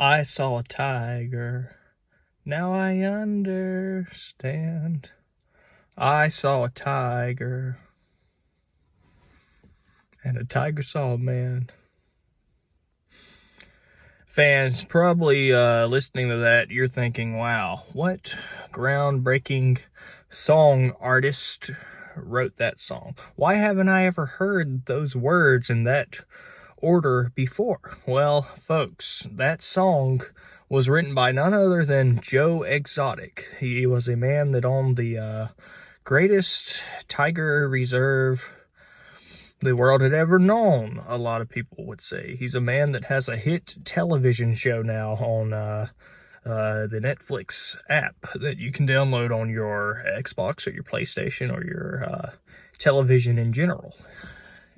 I saw a tiger, now I understand. I saw a tiger, and a tiger saw a man. Fans, probably listening to that, you're thinking, wow, what groundbreaking song artist wrote that song? Why haven't I ever heard those words in that order before? Well, folks, that song was written by none other than Joe Exotic. He was a man that owned the greatest tiger reserve the world had ever known, a lot of people would say. He's a man that has a hit television show now on the Netflix app that you can download on your Xbox or your PlayStation or your television in general.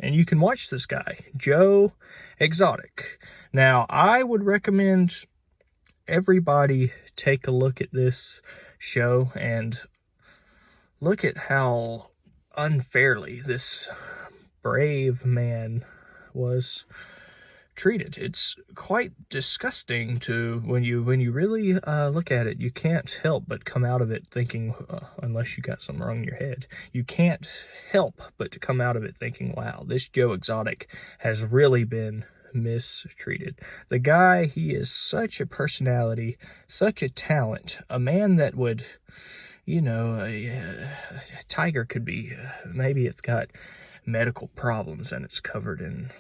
And you can watch this guy, Joe Exotic. Now, I would recommend everybody take a look at this show and look at how unfairly this brave man was treated. It's quite disgusting to when you really look at it. You can't help but come out of it thinking, unless you got something wrong in your head, you can't help but to come out of it thinking, wow, this Joe Exotic has really been mistreated. The guy, he is such a personality, such a talent, a man that would, a tiger could be, maybe it's got medical problems and it's covered in,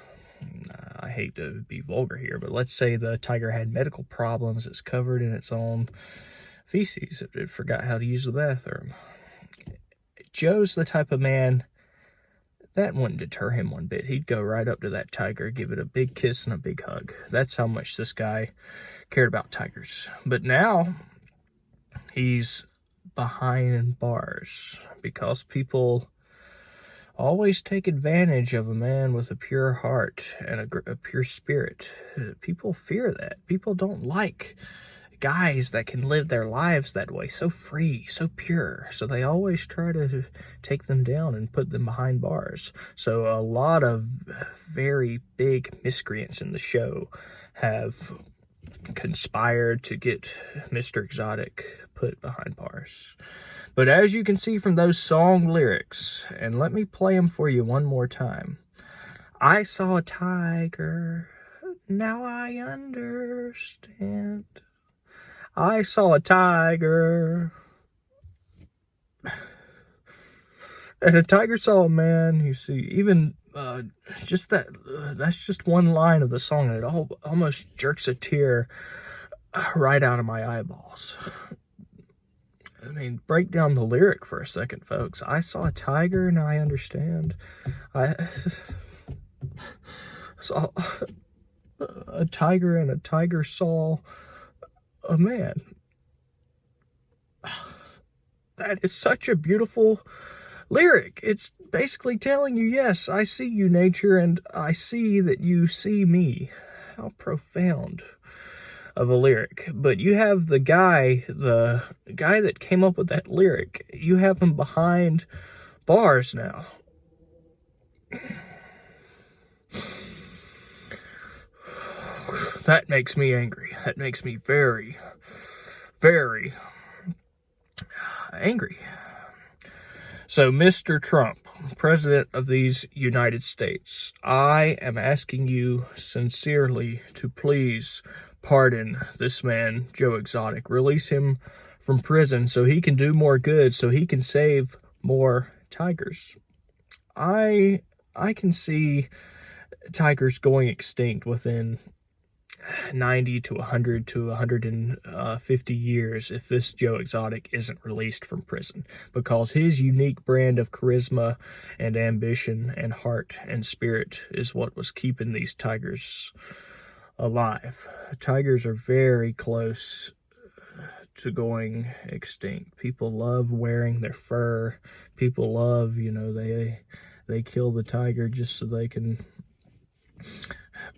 I hate to be vulgar here, but let's say the tiger had medical problems, it's covered in its own feces, it forgot how to use the bathroom. Joe's the type of man that wouldn't deter him one bit. He'd go right up to that tiger, give it a big kiss and a big hug. That's how much this guy cared about tigers. But now he's behind bars because people always take advantage of a man with a pure heart and a pure spirit. People fear that. People don't like guys that can live their lives that way, so free, so pure. So they always try to take them down and put them behind bars. So a lot of very big miscreants in the show have conspired to get Mr. Exotic put behind bars. But as you can see from those song lyrics, and let me play them for you one more time. I saw a tiger, now I understand. I saw a tiger, and a tiger saw a man. You see, even just that, that's just one line of the song, and it almost jerks a tear right out of my eyeballs. I mean, break down the lyric for a second, folks. I saw a tiger, now I understand. I saw a tiger, and a tiger saw a man. That is such a beautiful lyric. It's basically telling you, yes, I see you, nature, and I see that you see me. How profound of a lyric. But you have the guy that came up with that lyric, you have him behind bars now. That makes me angry. That makes me very, very angry. So, Mr. Trump, President of these United States, I am asking you sincerely to please pardon this man, Joe Exotic. Release him from prison so he can do more good, so he can save more tigers. I can see tigers going extinct within 90 to 100 to 150 years if this Joe Exotic isn't released from prison, because his unique brand of charisma and ambition and heart and spirit is what was keeping these tigers alive. Tigers are very close to going extinct. People love wearing their fur. People love, they kill the tiger just so they can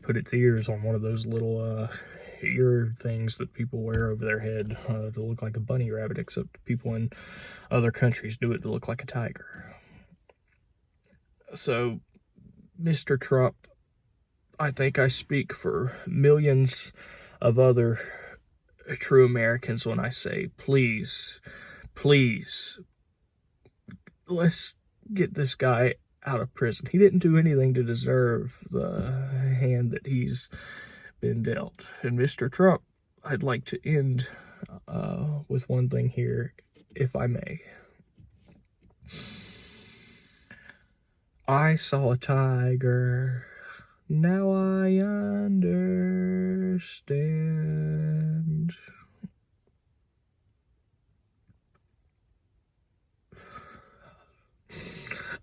put its ears on one of those little ear things that people wear over their head to look like a bunny rabbit, except people in other countries do it to look like a tiger. So, Mr. Trump, I think I speak for millions of other true Americans when I say, please, please, let's get this guy out of prison. He didn't do anything to deserve the hand that he's been dealt. And Mr. Trump, I'd like to end with one thing here, if I may. I saw a tiger, now I understand.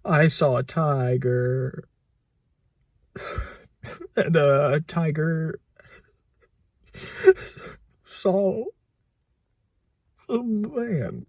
I saw a tiger, and a tiger saw a man.